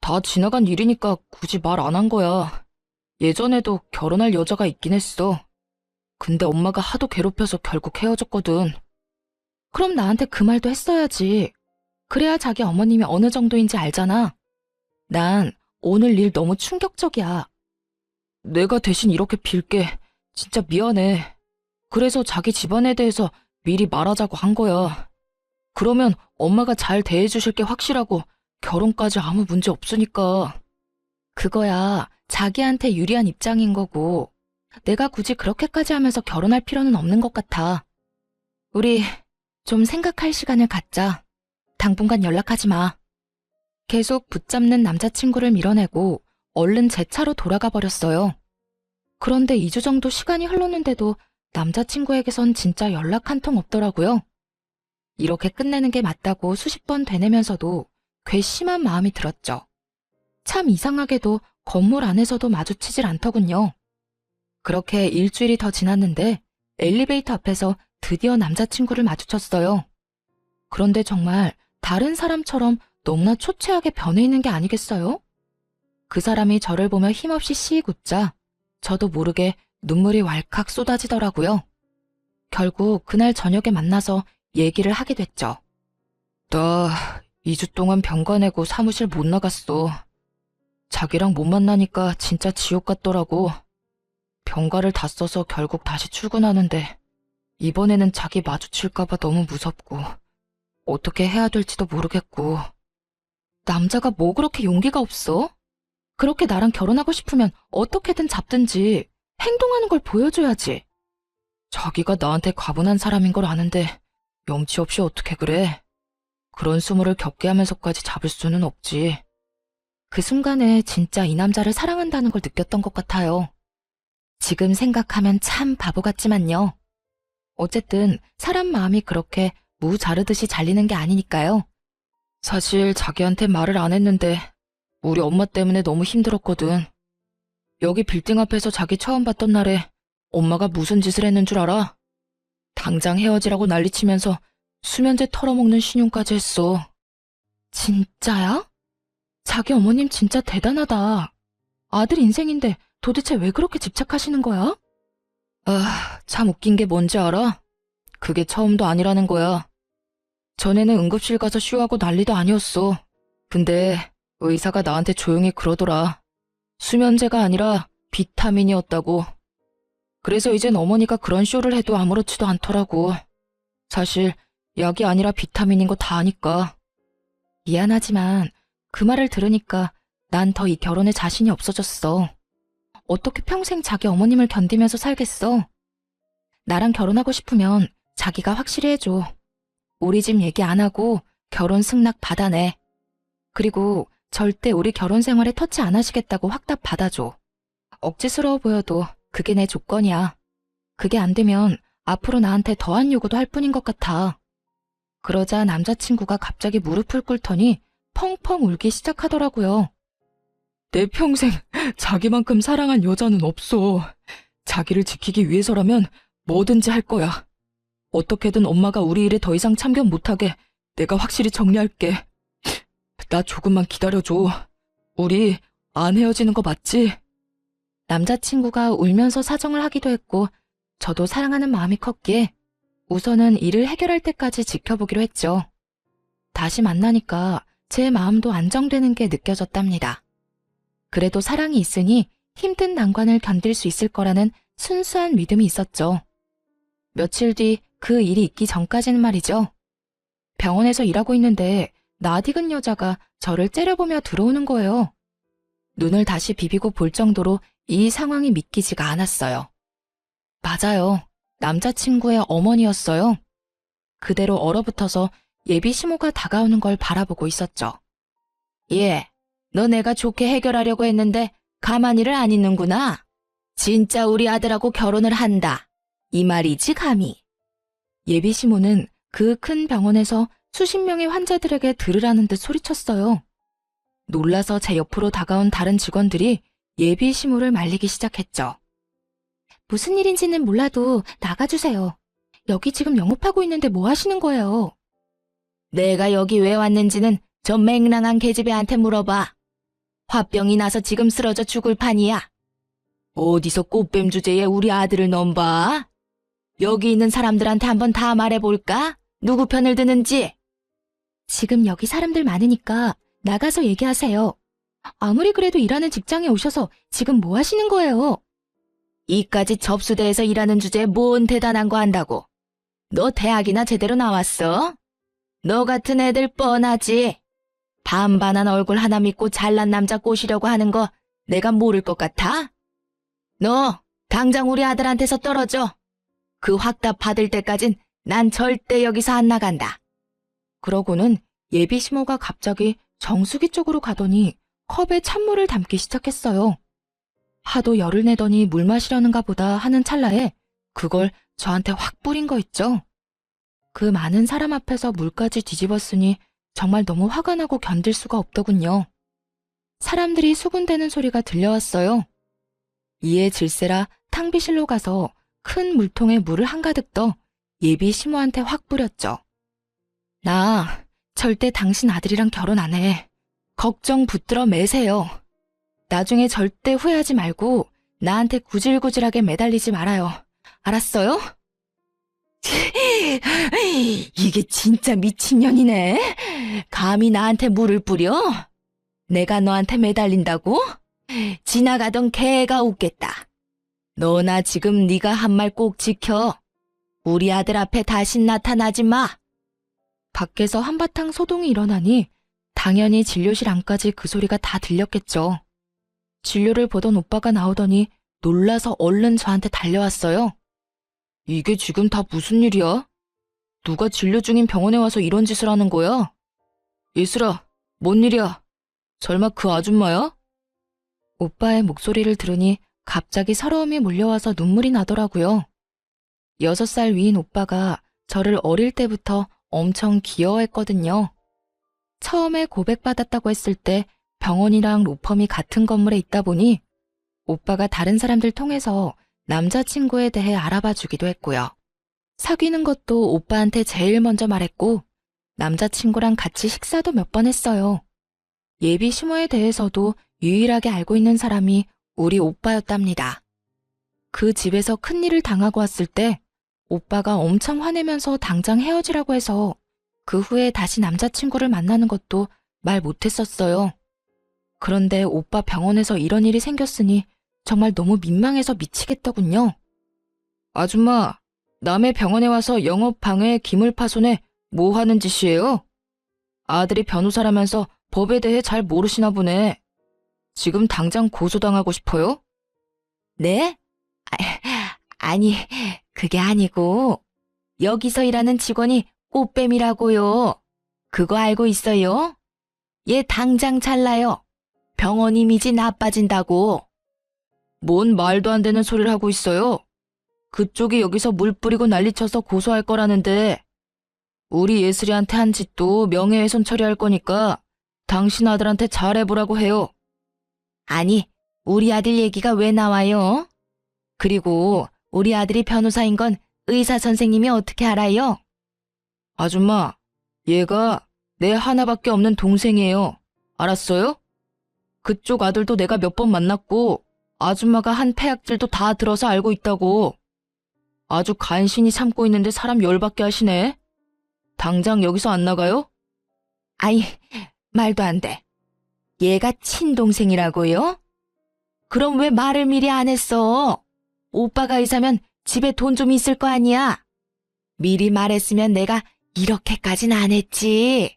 Speaker 1: 다 지나간 일이니까 굳이 말 안 한 거야. 예전에도 결혼할 여자가 있긴 했어. 근데 엄마가 하도 괴롭혀서 결국 헤어졌거든.
Speaker 2: 그럼 나한테 그 말도 했어야지. 그래야 자기 어머님이 어느 정도인지 알잖아. 난 오늘 일 너무 충격적이야.
Speaker 1: 내가 대신 이렇게 빌게. 진짜 미안해. 그래서 자기 집안에 대해서 미리 말하자고 한 거야. 그러면 엄마가 잘 대해주실 게 확실하고 결혼까지 아무 문제 없으니까.
Speaker 2: 그거야 자기한테 유리한 입장인 거고 내가 굳이 그렇게까지 하면서 결혼할 필요는 없는 것 같아. 우리 좀 생각할 시간을 갖자. 당분간 연락하지 마. 계속 붙잡는 남자친구를 밀어내고 얼른 제 차로 돌아가 버렸어요. 그런데 2주 정도 시간이 흘렀는데도 남자친구에게선 진짜 연락 한 통 없더라고요. 이렇게 끝내는 게 맞다고 수십 번 되뇌면서도 괘씸한 마음이 들었죠. 참 이상하게도 건물 안에서도 마주치질 않더군요. 그렇게 일주일이 더 지났는데 엘리베이터 앞에서 드디어 남자친구를 마주쳤어요. 그런데 정말 다른 사람처럼 너무나 초췌하게 변해 있는 게 아니겠어요? 그 사람이 저를 보며 힘없이 씩 웃자 저도 모르게 눈물이 왈칵 쏟아지더라고요. 결국 그날 저녁에 만나서 얘기를 하게 됐죠.
Speaker 1: 나 2주 동안 병가 내고 사무실 못 나갔어. 자기랑 못 만나니까 진짜 지옥 같더라고. 병가를 다 써서 결국 다시 출근하는데 이번에는 자기 마주칠까봐 너무 무섭고 어떻게 해야 될지도 모르겠고.
Speaker 2: 남자가 뭐 그렇게 용기가 없어? 그렇게 나랑 결혼하고 싶으면 어떻게든 잡든지 행동하는 걸 보여줘야지.
Speaker 1: 자기가 나한테 과분한 사람인 걸 아는데 염치 없이 어떻게 그래? 그런 수모를 겪게 하면서까지 잡을 수는 없지.
Speaker 2: 그 순간에 진짜 이 남자를 사랑한다는 걸 느꼈던 것 같아요. 지금 생각하면 참 바보 같지만요. 어쨌든 사람 마음이 그렇게 무 자르듯이 잘리는 게 아니니까요.
Speaker 1: 사실 자기한테 말을 안 했는데 우리 엄마 때문에 너무 힘들었거든. 여기 빌딩 앞에서 자기 처음 봤던 날에 엄마가 무슨 짓을 했는 줄 알아? 당장 헤어지라고 난리치면서 수면제 털어먹는 신용까지 했어.
Speaker 2: 진짜야? 자기 어머님 진짜 대단하다. 아들 인생인데 도대체 왜 그렇게 집착하시는 거야?
Speaker 1: 아, 참 웃긴 게 뭔지 알아? 그게 처음도 아니라는 거야. 전에는 응급실 가서 쉬하고 난리도 아니었어. 근데 의사가 나한테 조용히 그러더라. 수면제가 아니라 비타민이었다고. 그래서 이젠 어머니가 그런 쇼를 해도 아무렇지도 않더라고. 사실 약이 아니라 비타민인 거 다 아니까.
Speaker 2: 미안하지만 그 말을 들으니까 난 더 이 결혼에 자신이 없어졌어. 어떻게 평생 자기 어머님을 견디면서 살겠어? 나랑 결혼하고 싶으면 자기가 확실히 해줘. 우리 집 얘기 안 하고 결혼 승낙 받아내. 그리고 절대 우리 결혼 생활에 터치 안 하시겠다고 확답 받아줘. 억지스러워 보여도 그게 내 조건이야. 그게 안 되면 앞으로 나한테 더한 요구도 할 뿐인 것 같아. 그러자 남자친구가 갑자기 무릎을 꿇더니 펑펑 울기 시작하더라고요.
Speaker 1: 내 평생 자기만큼 사랑한 여자는 없어. 자기를 지키기 위해서라면 뭐든지 할 거야. 어떻게든 엄마가 우리 일에 더 이상 참견 못하게 내가 확실히 정리할게. 나 조금만 기다려줘. 우리 안 헤어지는 거 맞지?
Speaker 2: 남자친구가 울면서 사정을 하기도 했고 저도 사랑하는 마음이 컸기에 우선은 일을 해결할 때까지 지켜보기로 했죠. 다시 만나니까 제 마음도 안정되는 게 느껴졌답니다. 그래도 사랑이 있으니 힘든 난관을 견딜 수 있을 거라는 순수한 믿음이 있었죠. 며칠 뒤 그 일이 있기 전까지는 말이죠. 병원에서 일하고 있는데 낯익은 여자가 저를 째려보며 들어오는 거예요. 눈을 다시 비비고 볼 정도로 이 상황이 믿기지가 않았어요. 맞아요. 남자친구의 어머니였어요. 그대로 얼어붙어서 예비 시모가 다가오는 걸 바라보고 있었죠. 예, 너 내가 좋게 해결하려고 했는데 가만히를 안 있는구나. 진짜 우리 아들하고 결혼을 한다. 이 말이지 감히. 예비 시모는
Speaker 1: 그 큰 병원에서 수십 명의 환자들에게 들으라는 듯 소리쳤어요. 놀라서 제 옆으로 다가온 다른 직원들이 예비 시모를 말리기 시작했죠. 무슨 일인지는 몰라도 나가주세요. 여기 지금 영업하고 있는데 뭐 하시는 거예요?
Speaker 2: 내가 여기 왜 왔는지는 저 맹랑한 계집애한테 물어봐. 화병이 나서 지금 쓰러져 죽을 판이야. 어디서 꽃뱀 주제에 우리 아들을 넘봐? 여기 있는 사람들한테 한번 다 말해볼까? 누구 편을 드는지.
Speaker 1: 지금 여기 사람들 많으니까 나가서 얘기하세요. 아무리 그래도 일하는 직장에 오셔서 지금 뭐 하시는 거예요?
Speaker 2: 이까지 접수대에서 일하는 주제에 뭔 대단한 거 한다고. 너 대학이나 제대로 나왔어? 너 같은 애들 뻔하지. 반반한 얼굴 하나 믿고 잘난 남자 꼬시려고 하는 거 내가 모를 것 같아? 너 당장 우리 아들한테서 떨어져. 그 확답 받을 때까진 난 절대 여기서 안 나간다.
Speaker 1: 그러고는 예비 시모가 갑자기 정수기 쪽으로 가더니 컵에 찬물을 담기 시작했어요. 하도 열을 내더니 물 마시려는가 보다 하는 찰나에 그걸 저한테 확 뿌린 거 있죠. 그 많은 사람 앞에서 물까지 뒤집었으니 정말 너무 화가 나고 견딜 수가 없더군요. 사람들이 수군대는 소리가 들려왔어요. 이에 질세라 탕비실로 가서 큰 물통에 물을 한가득 떠 예비 시모한테 확 뿌렸죠. 나 절대 당신 아들이랑 결혼 안 해. 걱정 붙들어 매세요. 나중에 절대 후회하지 말고 나한테 구질구질하게 매달리지 말아요. 알았어요?
Speaker 2: 이게 진짜 미친년이네. 감히 나한테 물을 뿌려? 내가 너한테 매달린다고? 지나가던 개가 웃겠다. 너나 지금 네가 한 말 꼭 지켜. 우리 아들 앞에 다신 나타나지 마.
Speaker 1: 밖에서 한바탕 소동이 일어나니 당연히 진료실 안까지 그 소리가 다 들렸겠죠. 진료를 보던 오빠가 나오더니 놀라서 얼른 저한테 달려왔어요. 이게 지금 다 무슨 일이야? 누가 진료 중인 병원에 와서 이런 짓을 하는 거야? 예슬아, 뭔 일이야? 설마 그 아줌마야? 오빠의 목소리를 들으니 갑자기 서러움이 몰려와서 눈물이 나더라고요. 6살 위인 오빠가 저를 어릴 때부터 엄청 귀여워했거든요. 처음에 고백받았다고 했을 때 병원이랑 로펌이 같은 건물에 있다 보니 오빠가 다른 사람들 통해서 남자친구에 대해 알아봐 주기도 했고요. 사귀는 것도 오빠한테 제일 먼저 말했고 남자친구랑 같이 식사도 몇 번 했어요. 예비 시모에 대해서도 유일하게 알고 있는 사람이 우리 오빠였답니다. 그 집에서 큰일을 당하고 왔을 때 오빠가 엄청 화내면서 당장 헤어지라고 해서 그 후에 다시 남자친구를 만나는 것도 말 못했었어요. 그런데 오빠 병원에서 이런 일이 생겼으니 정말 너무 민망해서 미치겠더군요. 아줌마, 남의 병원에 와서 영업 방해, 기물 파손에 뭐 하는 짓이에요? 아들이 변호사라면서 법에 대해 잘 모르시나 보네. 지금 당장 고소당하고 싶어요?
Speaker 2: 네? 아니, 그게 아니고 여기서 일하는 직원이 꽃뱀이라고요. 그거 알고 있어요? 얘 당장 잘라요. 병원 이미지 나빠진다고.
Speaker 1: 뭔 말도 안 되는 소리를 하고 있어요. 그쪽이 여기서 물 뿌리고 난리쳐서 고소할 거라는데 우리 예슬이한테 한 짓도 명예훼손 처리할 거니까 당신 아들한테 잘해보라고 해요.
Speaker 2: 아니, 우리 아들 얘기가 왜 나와요? 그리고 우리 아들이 변호사인 건 의사 선생님이 어떻게 알아요?
Speaker 1: 아줌마, 얘가 내 하나밖에 없는 동생이에요. 알았어요? 그쪽 아들도 내가 몇 번 만났고 아줌마가 한 폐악질도 다 들어서 알고 있다고. 아주 간신히 참고 있는데 사람 열받게 하시네. 당장 여기서 안 나가요?
Speaker 2: 아이, 말도 안 돼. 얘가 친동생이라고요? 그럼 왜 말을 미리 안 했어? 오빠가 의사면 집에 돈 좀 있을 거 아니야? 미리 말했으면 내가 이렇게까진 안 했지.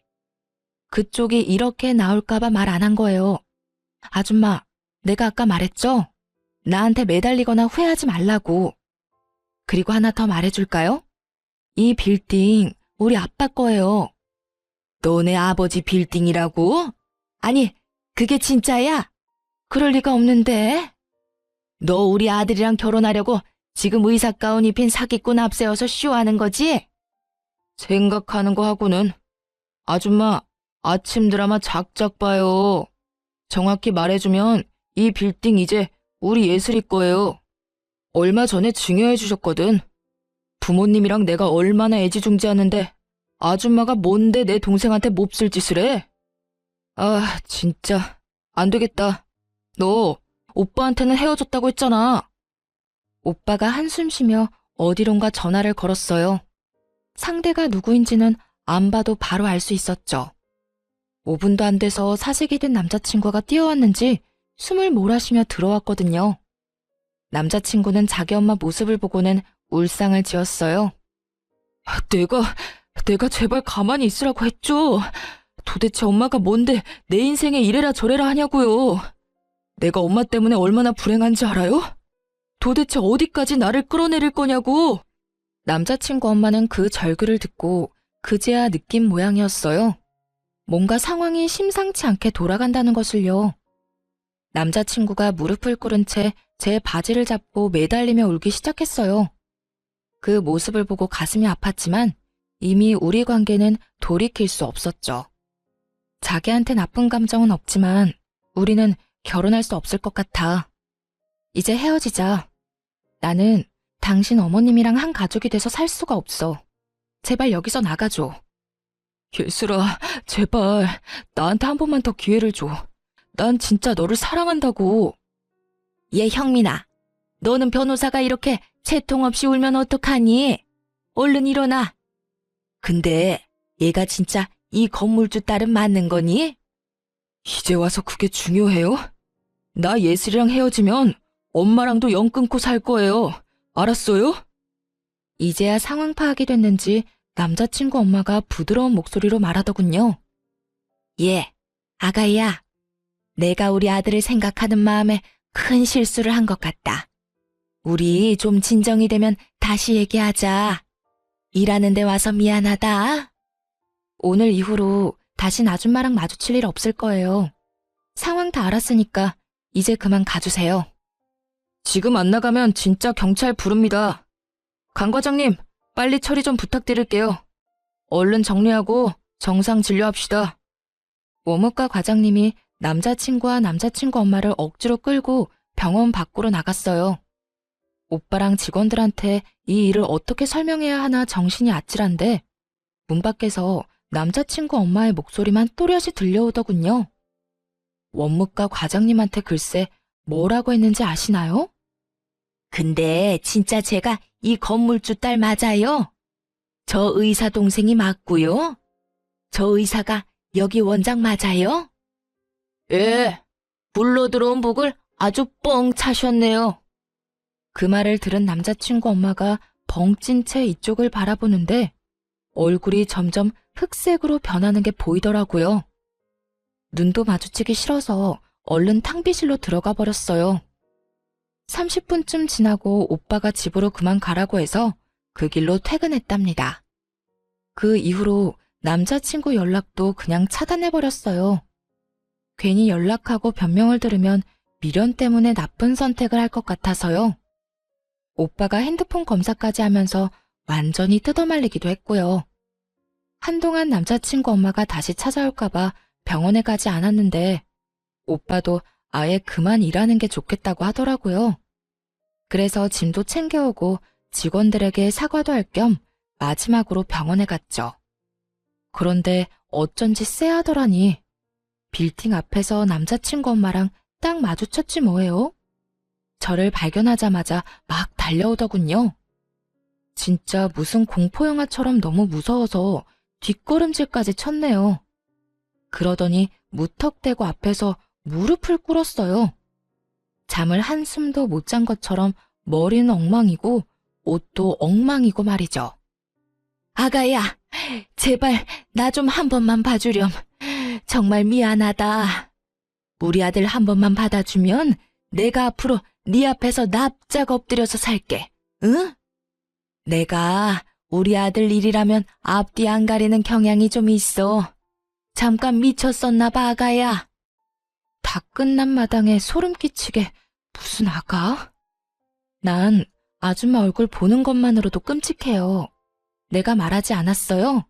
Speaker 1: 그쪽이 이렇게 나올까봐 말 안 한 거예요. 아줌마, 내가 아까 말했죠? 나한테 매달리거나 후회하지 말라고. 그리고 하나 더 말해줄까요? 이 빌딩 우리 아빠 거예요.
Speaker 2: 너네 아버지 빌딩이라고? 아니, 그게 진짜야?
Speaker 1: 그럴 리가 없는데.
Speaker 2: 너 우리 아들이랑 결혼하려고 지금 의사 가운 입힌 사기꾼 앞세워서 쇼하는 거지?
Speaker 1: 생각하는 거 하고는. 아줌마, 아침 드라마 작작 봐요. 정확히 말해주면 이 빌딩 이제 우리 예슬이 거예요. 얼마 전에 증여해 주셨거든. 부모님이랑 내가 얼마나 애지중지하는데 아줌마가 뭔데 내 동생한테 몹쓸 짓을 해? 아, 진짜 안 되겠다. 너 오빠한테는 헤어졌다고 했잖아. 오빠가 한숨 쉬며 어디론가 전화를 걸었어요. 상대가 누구인지는 안 봐도 바로 알 수 있었죠. 5분도 안 돼서 사색이 된 남자친구가 뛰어왔는지 숨을 몰아쉬며 들어왔거든요. 남자친구는 자기 엄마 모습을 보고는 울상을 지었어요. 내가 제발 가만히 있으라고 했죠. 도대체 엄마가 뭔데 내 인생에 이래라 저래라 하냐고요. 내가 엄마 때문에 얼마나 불행한지 알아요? 도대체 어디까지 나를 끌어내릴 거냐고. 남자친구 엄마는 그 절규를 듣고 그제야 느낀 모양이었어요. 뭔가 상황이 심상치 않게 돌아간다는 것을요. 남자친구가 무릎을 꿇은 채 제 바지를 잡고 매달리며 울기 시작했어요. 그 모습을 보고 가슴이 아팠지만 이미 우리 관계는 돌이킬 수 없었죠. 자기한테 나쁜 감정은 없지만 우리는 결혼할 수 없을 것 같아. 이제 헤어지자. 나는 당신 어머님이랑 한 가족이 돼서 살 수가 없어. 제발 여기서 나가줘. 예슬아, 제발 나한테 한 번만 더 기회를 줘. 난 진짜 너를 사랑한다고. 얘 형민아, 너는 변호사가 이렇게 채통 없이 울면 어떡하니? 얼른 일어나. 근데 얘가 진짜 이 건물주 딸은 맞는 거니? 이제 와서 그게 중요해요? 나 예슬이랑 헤어지면 엄마랑도 연 끊고 살 거예요. 알았어요? 이제야 상황 파악이 됐는지 남자친구 엄마가 부드러운 목소리로 말하더군요. 예, 아가야. 내가 우리 아들을 생각하는 마음에 큰 실수를 한 것 같다. 우리 좀 진정이 되면 다시 얘기하자. 일하는 데 와서 미안하다. 오늘 이후로 다신 아줌마랑 마주칠 일 없을 거예요. 상황 다 알았으니까 이제 그만 가주세요. 지금 안 나가면 진짜 경찰 부릅니다. 강 과장님, 빨리 처리 좀 부탁드릴게요. 얼른 정리하고 정상 진료합시다. 원무과 과장님이 남자친구와 남자친구 엄마를 억지로 끌고 병원 밖으로 나갔어요. 오빠랑 직원들한테 이 일을 어떻게 설명해야 하나 정신이 아찔한데 문 밖에서 남자친구 엄마의 목소리만 또렷이 들려오더군요. 원무과 과장님한테 글쎄 뭐라고 했는지 아시나요? 근데 진짜 제가 이 건물주 딸 맞아요? 저 의사 동생이 맞고요? 저 의사가 여기 원장 맞아요? 예, 불러 들어온 복을 아주 뻥 차셨네요. 그 말을 들은 남자친구 엄마가 벙찐 채 이쪽을 바라보는데 얼굴이 점점 흑색으로 변하는 게 보이더라고요. 눈도 마주치기 싫어서 얼른 탕비실로 들어가 버렸어요. 30분쯤 지나고 오빠가 집으로 그만 가라고 해서 그 길로 퇴근했답니다. 그 이후로 남자친구 연락도 그냥 차단해버렸어요. 괜히 연락하고 변명을 들으면 미련 때문에 나쁜 선택을 할 것 같아서요. 오빠가 핸드폰 검사까지 하면서 완전히 뜯어말리기도 했고요. 한동안 남자친구 엄마가 다시 찾아올까봐 병원에 가지 않았는데 오빠도 아예 그만 일하는 게 좋겠다고 하더라고요. 그래서 짐도 챙겨오고 직원들에게 사과도 할 겸 마지막으로 병원에 갔죠. 그런데 어쩐지 쎄하더라니. 빌딩 앞에서 남자친구 엄마랑 딱 마주쳤지 뭐예요. 저를 발견하자마자 막 달려오더군요. 진짜 무슨 공포영화처럼 너무 무서워서 뒷걸음질까지 쳤네요. 그러더니 무턱대고 앞에서 무릎을 꿇었어요. 잠을 한숨도 못 잔 것처럼 머리는 엉망이고 옷도 엉망이고 말이죠. 아가야, 제발 나 좀 한 번만 봐주렴. 정말 미안하다. 우리 아들 한 번만 받아주면 내가 앞으로 네 앞에서 납작 엎드려서 살게. 응? 내가 우리 아들 일이라면 앞뒤 안 가리는 경향이 좀 있어. 잠깐 미쳤었나 봐, 아가야. 다 끝난 마당에 소름 끼치게 무슨 아가? 난 아줌마 얼굴 보는 것만으로도 끔찍해요. 내가 말하지 않았어요?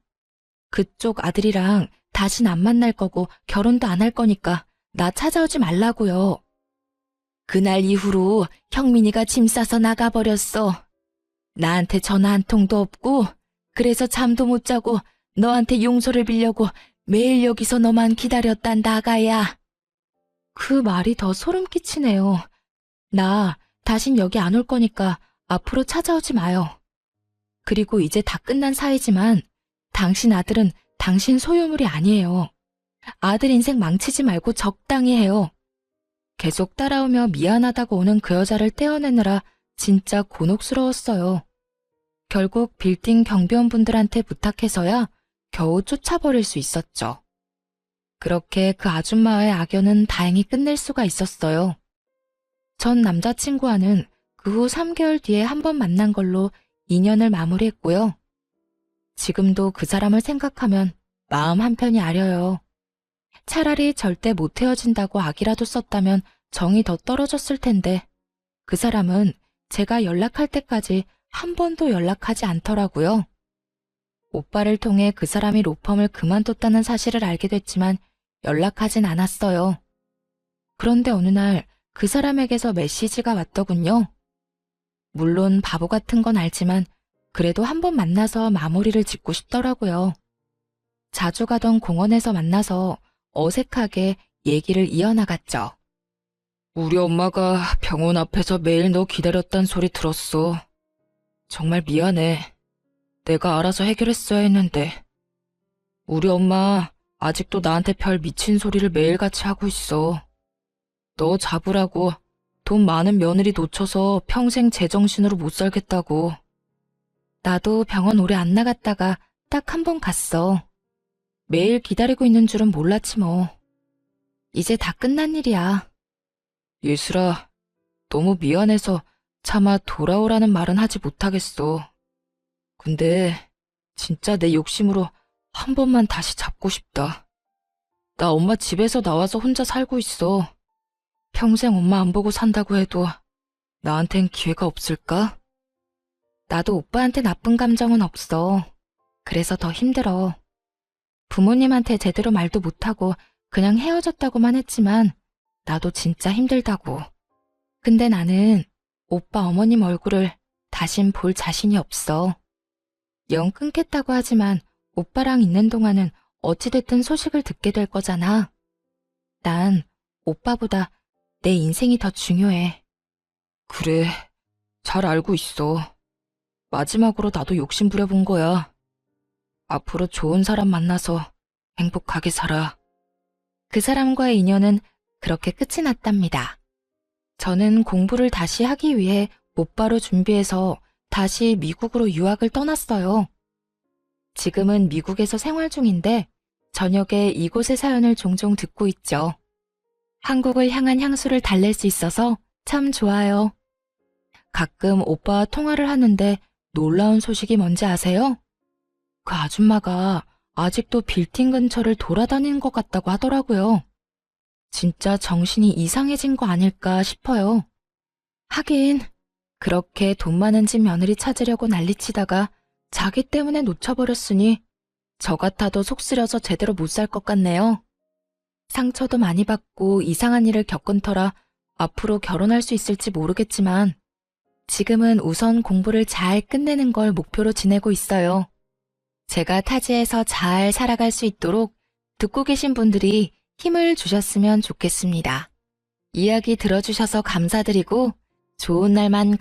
Speaker 1: 그쪽 아들이랑 다신 안 만날 거고 결혼도 안 할 거니까 나 찾아오지 말라고요.
Speaker 2: 그날 이후로 형민이가 짐 싸서 나가버렸어. 나한테 전화 한 통도 없고 그래서 잠도 못 자고 너한테 용서를 빌려고 매일 여기서 너만 기다렸단 나가야.
Speaker 1: 그 말이 더 소름 끼치네요. 나 다신 여기 안 올 거니까 앞으로 찾아오지 마요. 그리고 이제 다 끝난 사이지만 당신 아들은 당신 소유물이 아니에요. 아들 인생 망치지 말고 적당히 해요. 계속 따라오며 미안하다고 오는 그 여자를 떼어내느라 진짜 곤혹스러웠어요. 결국 빌딩 경비원분들한테 부탁해서야 겨우 쫓아버릴 수 있었죠. 그렇게 그 아줌마의 악연은 다행히 끝낼 수가 있었어요. 전 남자친구와는 그 후 3개월 뒤에 한 번 만난 걸로 인연을 마무리했고요. 지금도 그 사람을 생각하면 마음 한편이 아려요. 차라리 절대 못 헤어진다고 악이라도 썼다면 정이 더 떨어졌을 텐데 그 사람은 제가 연락할 때까지 한 번도 연락하지 않더라고요. 오빠를 통해 그 사람이 로펌을 그만뒀다는 사실을 알게 됐지만 연락하진 않았어요. 그런데 어느 날 그 사람에게서 메시지가 왔더군요. 물론 바보 같은 건 알지만 그래도 한 번 만나서 마무리를 짓고 싶더라고요. 자주 가던 공원에서 만나서 어색하게 얘기를 이어나갔죠. 우리 엄마가 병원 앞에서 매일 너 기다렸단 소리 들었어. 정말 미안해. 내가 알아서 해결했어야 했는데. 우리 엄마 아직도 나한테 별 미친 소리를 매일같이 하고 있어. 너 잡으라고 돈 많은 며느리 놓쳐서 평생 제정신으로 못 살겠다고. 나도 병원 오래 안 나갔다가 딱 한 번 갔어. 매일 기다리고 있는 줄은 몰랐지 뭐. 이제 다 끝난 일이야. 예슬아, 너무 미안해서 차마 돌아오라는 말은 하지 못하겠어. 근데 진짜 내 욕심으로 한 번만 다시 잡고 싶다. 나 엄마 집에서 나와서 혼자 살고 있어. 평생 엄마 안 보고 산다고 해도 나한텐 기회가 없을까? 나도 오빠한테 나쁜 감정은 없어. 그래서 더 힘들어. 부모님한테 제대로 말도 못하고 그냥 헤어졌다고만 했지만 나도 진짜 힘들다고. 근데 나는 오빠 어머님 얼굴을 다신 볼 자신이 없어. 영 끊겠다고 하지만 오빠랑 있는 동안은 어찌됐든 소식을 듣게 될 거잖아. 난 오빠보다 내 인생이 더 중요해. 그래, 잘 알고 있어. 마지막으로 나도 욕심 부려본 거야. 앞으로 좋은 사람 만나서 행복하게 살아. 그 사람과의 인연은 그렇게 끝이 났답니다. 저는 공부를 다시 하기 위해 곧바로 준비해서 다시 미국으로 유학을 떠났어요. 지금은 미국에서 생활 중인데 저녁에 이곳의 사연을 종종 듣고 있죠. 한국을 향한 향수를 달랠 수 있어서 참 좋아요. 가끔 오빠와 통화를 하는데 놀라운 소식이 뭔지 아세요? 그 아줌마가 아직도 빌딩 근처를 돌아다니는 것 같다고 하더라고요. 진짜 정신이 이상해진 거 아닐까 싶어요. 하긴 그렇게 돈 많은 집 며느리 찾으려고 난리치다가 자기 때문에 놓쳐버렸으니 저 같아도 속 쓰려서 제대로 못 살 것 같네요. 상처도 많이 받고 이상한 일을 겪은 터라 앞으로 결혼할 수 있을지 모르겠지만 지금은 우선 공부를 잘 끝내는 걸 목표로 지내고 있어요. 제가 타지에서 잘 살아갈 수 있도록 듣고 계신 분들이 힘을 주셨으면 좋겠습니다. 이야기 들어주셔서 감사드리고 좋은 날만